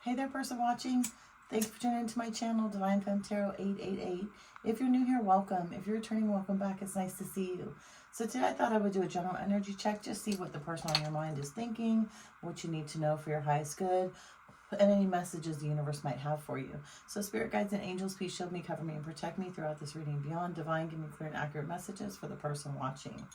Hey there, person watching. Thanks for tuning into my channel, Divine Femme Tarot 888. If you're new here, welcome. If you're returning, welcome back. It's nice to see you. So today I thought I would do a general energy check, just see what the person on your mind is thinking, what you need to know for your highest good, and any messages the universe might have for you. So spirit guides and angels, please shield me, cover me, and protect me throughout this reading and beyond. Divine, give me clear and accurate messages for the person watching.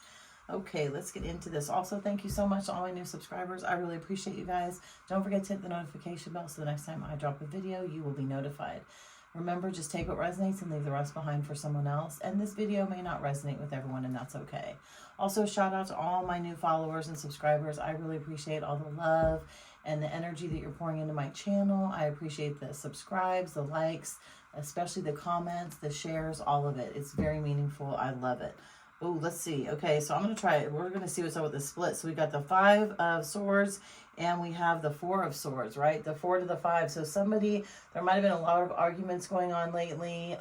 Okay, let's get into this. Also, thank you so much to all my new subscribers. I really appreciate you guys. Don't forget to hit the notification bell so the next time I drop a video, you will be notified. Remember, just take what resonates and leave the rest behind for someone else. And this video may not resonate with everyone, and that's okay. Also, shout out to all my new followers and subscribers. I really appreciate all the love and the energy that you're pouring into my channel. I appreciate the subscribes, the likes, especially the comments, the shares, all of it. It's very meaningful. I love it. Oh, let's see. Okay, so I'm going to try it. We're going to see what's up with the split. So we got the 5 of swords and we have the 4 of swords, right? The 4 to the 5. So somebody, there might have been a lot of arguments going on lately,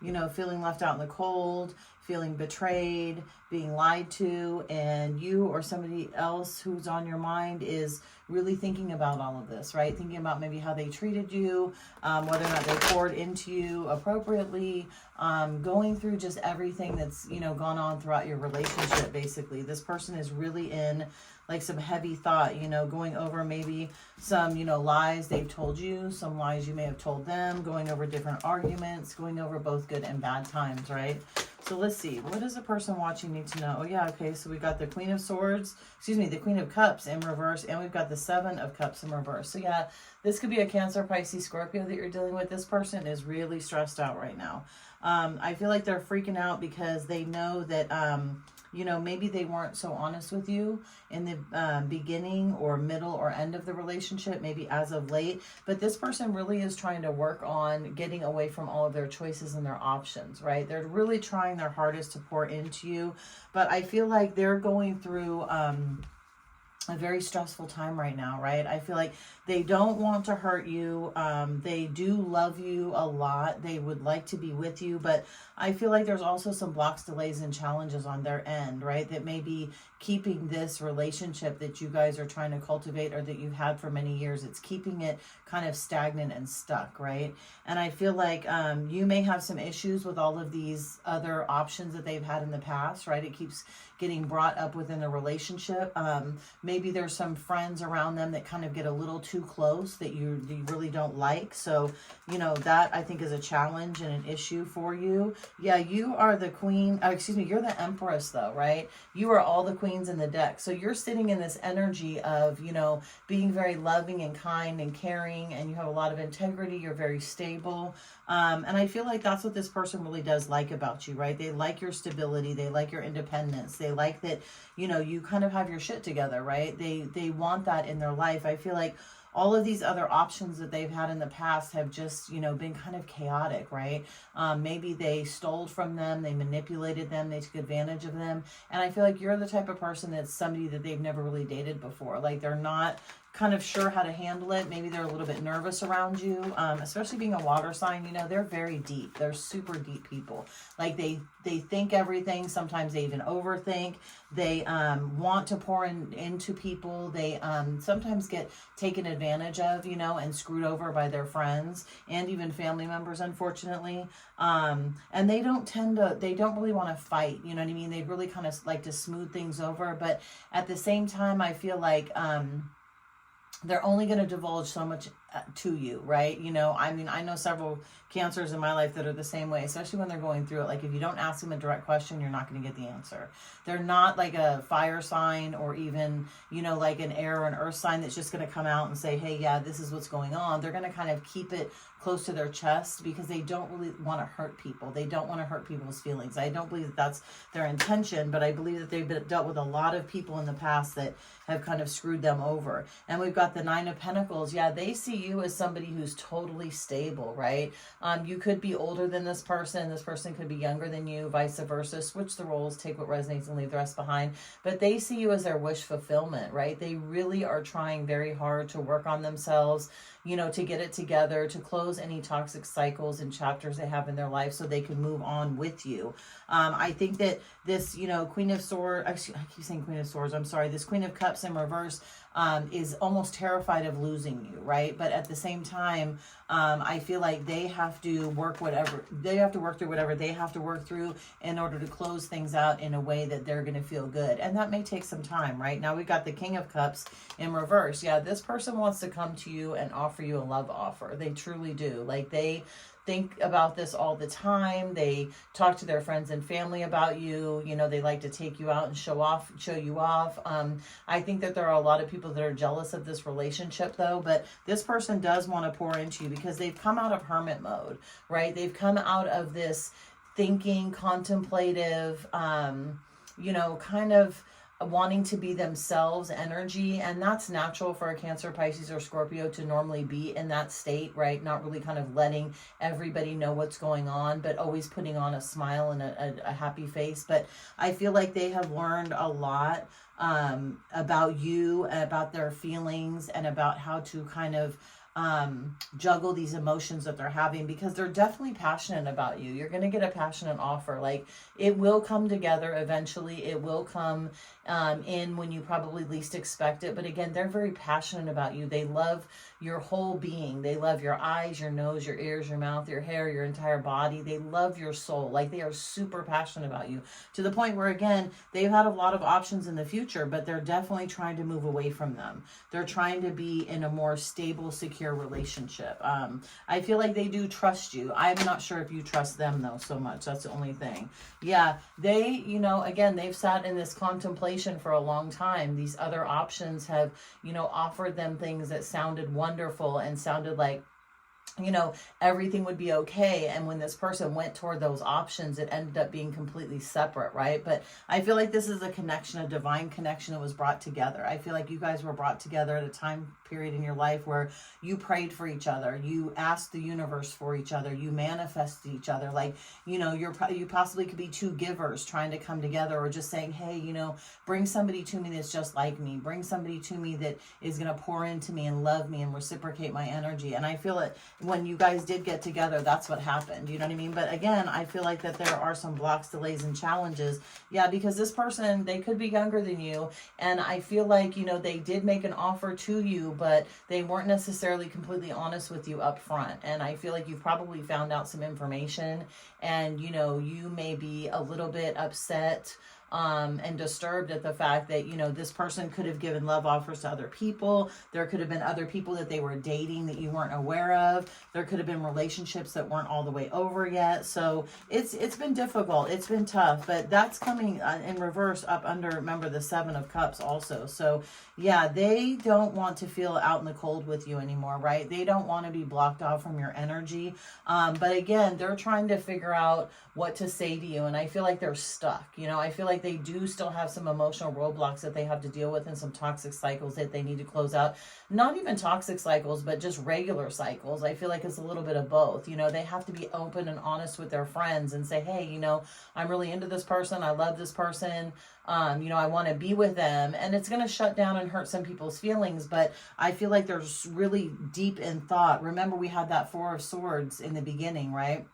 you know, feeling left out in the cold, feeling betrayed, being lied to, and you or somebody else who's on your mind is really thinking about all of this, right? Thinking about maybe how they treated you, whether or not they poured into you appropriately, going through just everything that's, you know, gone on throughout your relationship, basically. This person is really in like some heavy thought, you know, going over maybe some, you know, lies they've told you, some lies you may have told them, going over different arguments, going over both good and bad times, right? So let's see, what does the person watching need to know? Oh yeah, okay, so we got the Queen of Swords, excuse me, the Queen of Cups in reverse, and we've got the 7 of Cups in reverse. So yeah, this could be a Cancer, Pisces, Scorpio that you're dealing with. This person is really stressed out right now. I feel like they're freaking out because they know that, you know, maybe they weren't so honest with you in the beginning or middle or end of the relationship, maybe as of late. But this person really is trying to work on getting away from all of their choices and their options, right? They're really trying their hardest to pour into you. But I feel like they're going through a very stressful time right now, right? I feel like they don't want to hurt you. They do love you a lot. They would like to be with you, but I feel like there's also some blocks, delays, and challenges on their end, right? That may be keeping this relationship that you guys are trying to cultivate or that you've had for many years. It's keeping it kind of stagnant and stuck, right? And I feel like you may have some issues with all of these other options that they've had in the past, right? It keeps getting brought up within the relationship. Maybe there's some friends around them that kind of get a little too close that you really don't like. So, you know, that I think is a challenge and an issue for you. Yeah, you are the queen. Excuse me, you're the empress though, right? You are all the queens in the deck. So you're sitting in this energy of, you know, being very loving and kind and caring, and you have a lot of integrity. You're very stable. And I feel like that's what this person really does like about you, right? They like your stability. They like your independence. They like that, you know, you kind of have your shit together, right? They want that in their life. I feel like all of these other options that they've had in the past have just, you know, been kind of chaotic, right? Maybe they stole from them, they manipulated them, they took advantage of them. And I feel like you're the type of person that's somebody that they've never really dated before. Like they're not kind of sure how to handle it. Maybe they're a little bit nervous around you, especially being a water sign. You know, they're very deep. They're super deep people. Like they think everything. Sometimes they even overthink. They want to pour into people. They sometimes get taken advantage of, you know, and screwed over by their friends and even family members, unfortunately. And they don't really want to fight. You know what I mean? They really kind of like to smooth things over. But at the same time, I feel like they're only going to divulge so much to you, right? You know, I mean, I know several Cancers in my life that are the same way, especially when they're going through it. Like if you don't ask them a direct question, you're not going to get the answer. They're not like a fire sign or even, you know, like an air or an earth sign that's just going to come out and say, hey, yeah, this is what's going on. They're going to kind of keep it close to their chest because they don't really want to hurt people. They don't want to hurt people's feelings. I don't believe that that's their intention, but I believe that they've dealt with a lot of people in the past that have kind of screwed them over. And we've got the 9 of Pentacles. Yeah, they see you as somebody who's totally stable, right? You could be older than this person. This person could be younger than you, vice versa. Switch the roles, take what resonates and leave the rest behind. But they see you as their wish fulfillment, right? They really are trying very hard to work on themselves, you know, to get it together, to close any toxic cycles and chapters they have in their life so they can move on with you. I think that this, you know, Queen of Swords, actually, I keep saying Queen of Swords, I'm sorry, this Queen of Cups in reverse, is almost terrified of losing you, right? But at the same time, I feel like they have to work through whatever they have to work through in order to close things out in a way that they're going to feel good. And that may take some time, right? Now we've got the King of Cups in reverse. Yeah, this person wants to come to you and offer you a love offer. They truly do. Like, they think about this all the time. They talk to their friends and family about you. You know, they like to take you out and show you off. I think that there are a lot of people that are jealous of this relationship though, but this person does want to pour into you because they've come out of hermit mode, right? They've come out of this thinking, contemplative, you know, kind of wanting to be themselves energy, and that's natural for a Cancer, Pisces, or Scorpio to normally be in that state, right? Not really kind of letting everybody know what's going on, but always putting on a smile and a happy face. But I feel like they have learned a lot about you, about their feelings, and about how to kind of juggle these emotions that they're having, because they're definitely passionate about you. You're going to get a passionate offer. Like, it will come together eventually. It will come in when you probably least expect it. But again, they're very passionate about you. They love your whole being. They love your eyes, your nose, your ears, your mouth, your hair, your entire body. They love your soul. Like, they are super passionate about you, to the point where, again, they've had a lot of options in the future, but they're definitely trying to move away from them. They're trying to be in a more stable, secure relationship. I feel like they do trust you. I'm not sure if you trust them though so much. That's the only thing. Yeah, they, you know, again, they've sat in this contemplation for a long time. These other options have, you know, offered them things that sounded wonderful and sounded like, you know, everything would be okay. And when this person went toward those options, it ended up being completely separate, right? But I feel like this is a connection, a divine connection that was brought together. I feel like you guys were brought together at a time period in your life where you prayed for each other, you asked the universe for each other, you manifested each other. Like, you know, you possibly could be two givers trying to come together, or just saying, hey, you know, bring somebody to me that's just like me, bring somebody to me that is going to pour into me and love me and reciprocate my energy. And I feel it when you guys did get together, that's what happened. You know what I mean? But again, I feel like that there are some blocks, delays, and challenges. Yeah, because this person, they could be younger than you. And I feel like, you know, they did make an offer to you, but they weren't necessarily completely honest with you up front. And I feel like you've probably found out some information, and, you know, you may be a little bit upset and disturbed at the fact that, you know, this person could have given love offers to other people. There could have been other people that they were dating that you weren't aware of. There could have been relationships that weren't all the way over yet. So it's been difficult. It's been tough, but that's coming in reverse up under, remember, the Seven of Cups also. So yeah, they don't want to feel out in the cold with you anymore, right? They don't want to be blocked off from your energy. But again, they're trying to figure out what to say to you. And I feel like they're stuck. You know, I feel like they do still have some emotional roadblocks that they have to deal with, and some toxic cycles that they need to close out. Not even toxic cycles, but just regular cycles. I feel like it's a little bit of both. You know, they have to be open and honest with their friends and say, hey, you know, I'm really into this person. I love this person. You know, I want to be with them. And it's going to shut down and hurt some people's feelings, but I feel like they're really deep in thought. Remember, we had that Four of Swords in the beginning, right?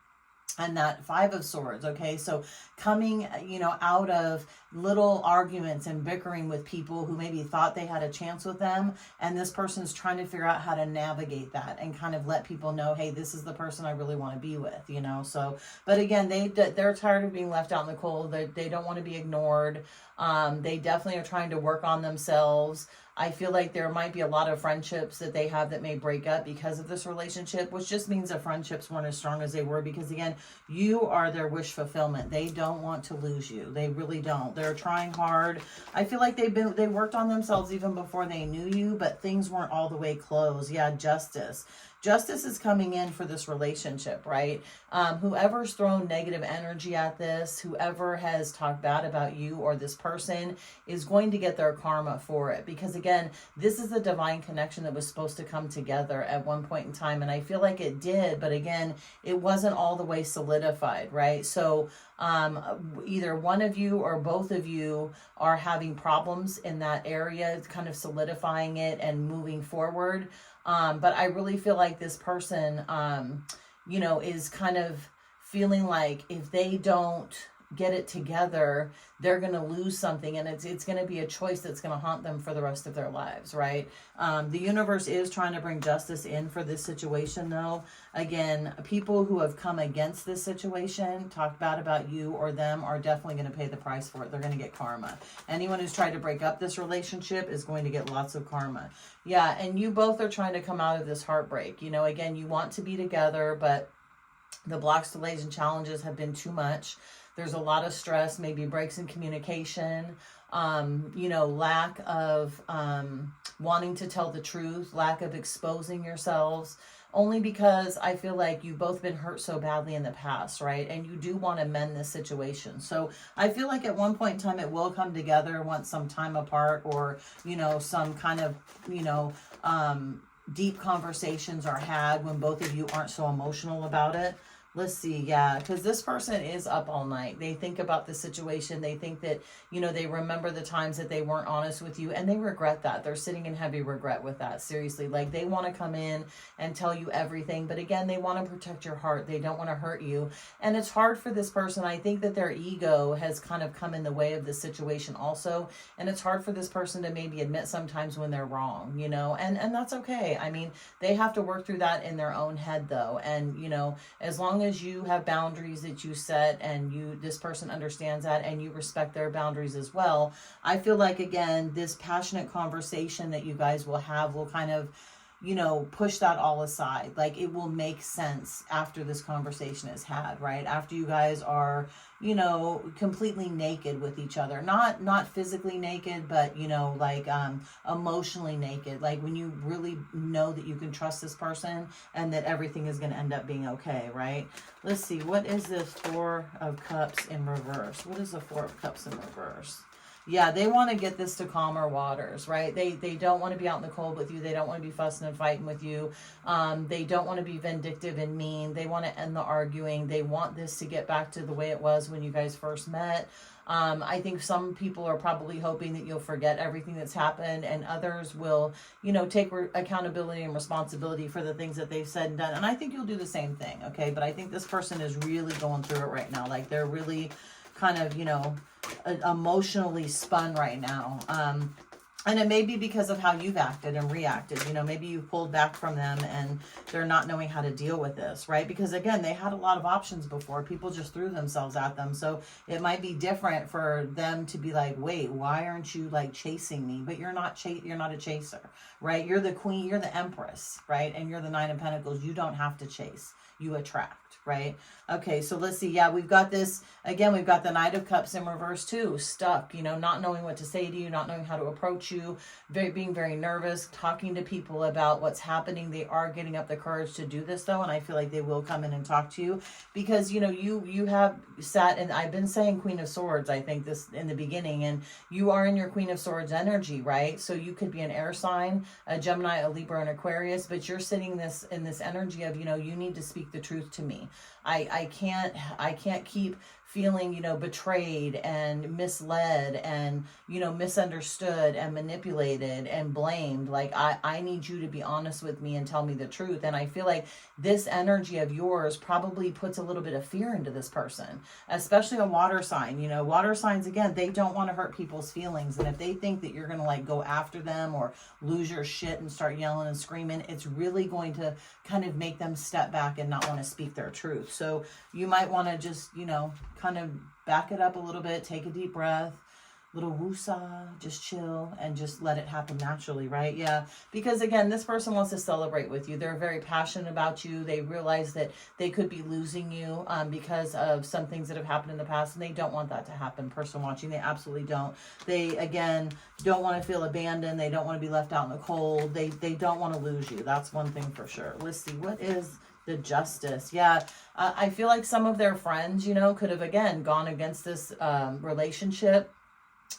And that Five of Swords. Okay, so coming, you know, out of little arguments and bickering with people who maybe thought they had a chance with them, and this person's trying to figure out how to navigate that and kind of let people know, hey, this is the person I really want to be with, you know. So, but again, they're tired of being left out in the cold. They don't want to be ignored. They definitely are trying to work on themselves. I feel like there might be a lot of friendships that they have that may break up because of this relationship, which just means the friendships weren't as strong as they were, because again, you are their wish fulfillment. They don't want to lose you. They really don't. They're trying hard. I feel like they worked on themselves even before they knew you, but things weren't all the way closed. Yeah, justice. Justice is coming in for this relationship, right? Whoever's thrown negative energy at this, whoever has talked bad about you or this person, is going to get their karma for it. Because again, this is a divine connection that was supposed to come together at one point in time. And I feel like it did, but again, it wasn't all the way solidified, right? So either one of you or both of you are having problems in that area, kind of solidifying it and moving forward. But I really feel like this person, you know, is kind of feeling like if they don't get it together, they're going to lose something, and it's going to be a choice that's going to haunt them for the rest of their lives, right? The universe is trying to bring justice in for this situation, though. Again, people who have come against this situation, talk bad about you or them, are definitely going to pay the price for it. They're going to get karma. Anyone who's tried to break up this relationship is going to get lots of karma. Yeah, and you both are trying to come out of this heartbreak. You know, again, you want to be together, but the blocks, delays, and challenges have been too much. There's a lot of stress, maybe breaks in communication, you know, lack of wanting to tell the truth, lack of exposing yourselves, only because I feel like you've both been hurt so badly in the past, right? And you do want to mend this situation. So I feel like at one point in time it will come together once some time apart, or, you know, some kind of, you know, deep conversations are had when both of you aren't so emotional about it. Let's see, yeah, because this person is up all night. They think about the situation. They think that, you know, they remember the times that they weren't honest with you, and they regret that. They're sitting in heavy regret with that, seriously. Like, they want to come in and tell you everything, but again, they want to protect your heart. They don't want to hurt you, and it's hard for this person. I think that their ego has kind of come in the way of this situation also, and it's hard for this person to maybe admit sometimes when they're wrong, you know, and that's okay. I mean, they have to work through that in their own head, though, and, you know, as long as you have boundaries that you set, and this person understands that, and you respect their boundaries as well, I feel like, again, this passionate conversation that you guys will have will kind of, you know, push that all aside. Like, it will make sense after this conversation is had, right? After you guys are, you know, completely naked with each other, not physically naked, but, you know, like emotionally naked, like when you really know that you can trust this person and that everything is going to end up being okay, right? Let's see, what is this Four of Cups in reverse? What is the Four of Cups in reverse? Yeah, they want to get this to calmer waters, right? They don't want to be out in the cold with you. They don't want to be fussing and fighting with you. They don't want to be vindictive and mean. They want to end the arguing. They want this to get back to the way it was when you guys first met. I think some people are probably hoping that you'll forget everything that's happened, and others will, you know, take accountability and responsibility for the things that they've said and done. And I think you'll do the same thing, okay? But I think this person is really going through it right now. Like, they're really kind of, you know, emotionally spun right now. And it may be because of how you've acted and reacted. You know, maybe you pulled back from them and they're not knowing how to deal with this, right? Because again, they had a lot of options before. People just threw themselves at them. So it might be different for them to be like, wait, why aren't you like chasing me? But you're not a chaser, right? You're the queen, you're the empress, right? And you're the Nine of Pentacles. You don't have to chase. You attract, right? Okay, so let's see. Yeah, we've got this, again, we've got the Knight of Cups in reverse too. Stuck, you know, not knowing what to say to you, not knowing how to approach you, being very nervous, talking to people about what's happening. They are getting up the courage to do this, though, and I feel like they will come in and talk to you because, you know, you have sat, and I've been saying Queen of Swords, I think, this in the beginning, and you are in your Queen of Swords energy, right? So you could be an air sign, a Gemini, a Libra, an Aquarius, but you're sitting in this energy of, you know, you need to speak the truth to me. I can't keep feeling, you know, betrayed and misled and, you know, misunderstood and manipulated and blamed. Like, I need you to be honest with me and tell me the truth. And I feel like this energy of yours probably puts a little bit of fear into this person, especially a water sign. You know, water signs, again, they don't want to hurt people's feelings. And if they think that you're going to like go after them or lose your shit and start yelling and screaming, it's really going to kind of make them step back and not want to speak their truth. So you might want to just, you know, kind of back it up a little bit, take a deep breath, little woosah, just chill and just let it happen naturally, right? Yeah, because again, this person wants to celebrate with you. They're very passionate about you. They realize that they could be losing you because of some things that have happened in the past, and they don't want that to happen. Person watching, they absolutely don't. They, again, don't want to feel abandoned. They don't want to be left out in the cold. They don't want to lose you. That's one thing for sure. Let's see, what is the Justice? Yeah, I feel like some of their friends, you know, could have, again, gone against this relationship,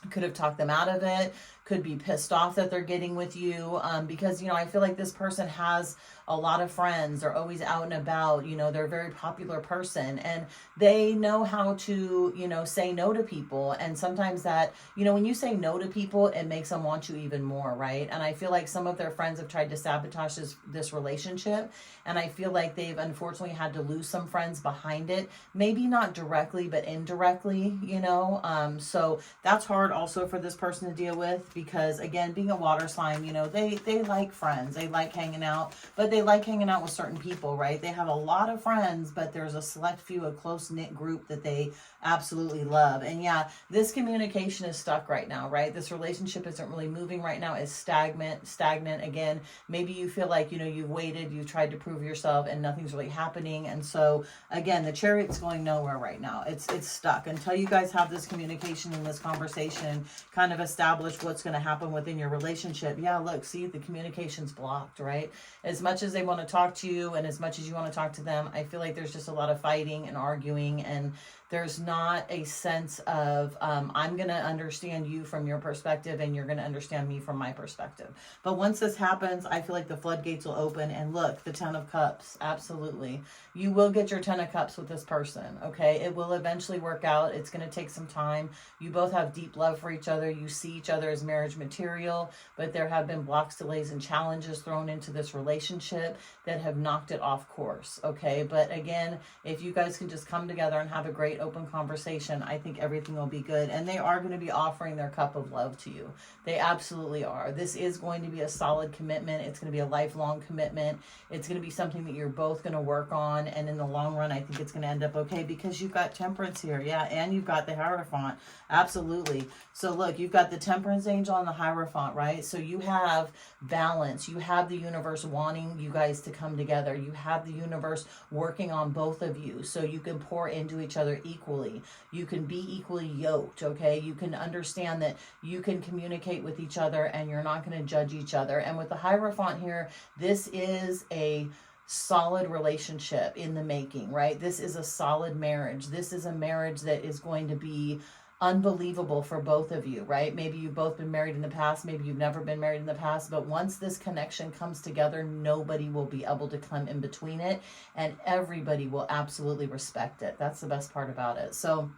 could have talked them out of it, could be pissed off that they're getting with you, because, you know, I feel like this person has a lot of friends. They're always out and about, you know, they're a very popular person, and they know how to, you know, say no to people. And sometimes that, you know, when you say no to people, it makes them want you even more, right? And I feel like some of their friends have tried to sabotage this relationship, and I feel like they've unfortunately had to lose some friends behind it, maybe not directly but indirectly, you know. So that's hard also for this person to deal with, because again, being a water sign, you know, they like friends, they like hanging out, but they like hanging out with certain people, right? They have a lot of friends, but there's a select few, a close-knit group that they absolutely love. And yeah, this communication is stuck right now, right? This relationship isn't really moving right now. It's stagnant. Again, maybe you feel like, you know, you've waited, you've tried to prove yourself, and nothing's really happening. And so again, the Chariot's going nowhere right now. It's stuck until you guys have this communication and this conversation, kind of establish what's going to happen within your relationship. Yeah, look, see, the communication's blocked, right? As much as they want to talk to you and as much as you want to talk to them, I feel like there's just a lot of fighting and arguing, and there's not a sense of, I'm going to understand you from your perspective and you're going to understand me from my perspective. But once this happens, I feel like the floodgates will open. And look, the 10 of Cups, absolutely. You will get your 10 of Cups with this person, okay? It will eventually work out. It's going to take some time. You both have deep love for each other. You see each other as marriage material, but there have been blocks, delays, and challenges thrown into this relationship that have knocked it off course, okay? But again, if you guys can just come together and have a great open conversation, I think everything will be good. And they are going to be offering their cup of love to you. They absolutely are. This is going to be a solid commitment. It's going to be a lifelong commitment. It's going to be something that you're both going to work on. And in the long run, I think it's going to end up okay, because you've got Temperance here. Yeah. And you've got the Hierophant. Absolutely. So look, you've got the Temperance angel and the Hierophant, right? So you have balance. You have the universe wanting you guys to come together. You have the universe working on both of you, so you can pour into each other equally. You can be equally yoked, okay? You can understand that you can communicate with each other and you're not going to judge each other. And with the Hierophant here, this is a solid relationship in the making, right? This is a solid marriage. This is a marriage that is going to be unbelievable for both of you, right? Maybe you've both been married in the past, maybe you've never been married in the past, but once this connection comes together, nobody will be able to come in between it, and everybody will absolutely respect it. That's the best part about it. So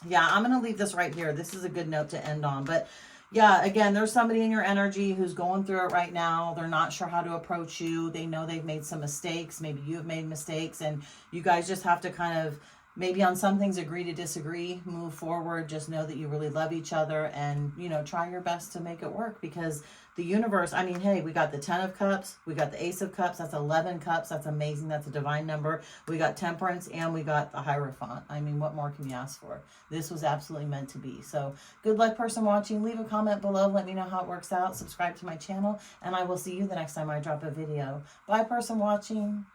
yeah, I'm going to leave this right here. This is a good note to end on. But yeah, again, there's somebody in your energy who's going through it right now. They're not sure how to approach you. They know they've made some mistakes. Maybe you have made mistakes, and you guys just have to kind of, maybe on some things agree to disagree, move forward. Just know that you really love each other, and, you know, try your best to make it work, because the universe, I mean, hey, we got the 10 of Cups, we got the Ace of Cups, that's 11 Cups, that's amazing, that's a divine number. We got Temperance, and we got the Hierophant. I mean, what more can you ask for? This was absolutely meant to be. So good luck, person watching. Leave a comment below, let me know how it works out. Subscribe to my channel, and I will see you the next time I drop a video. Bye, person watching.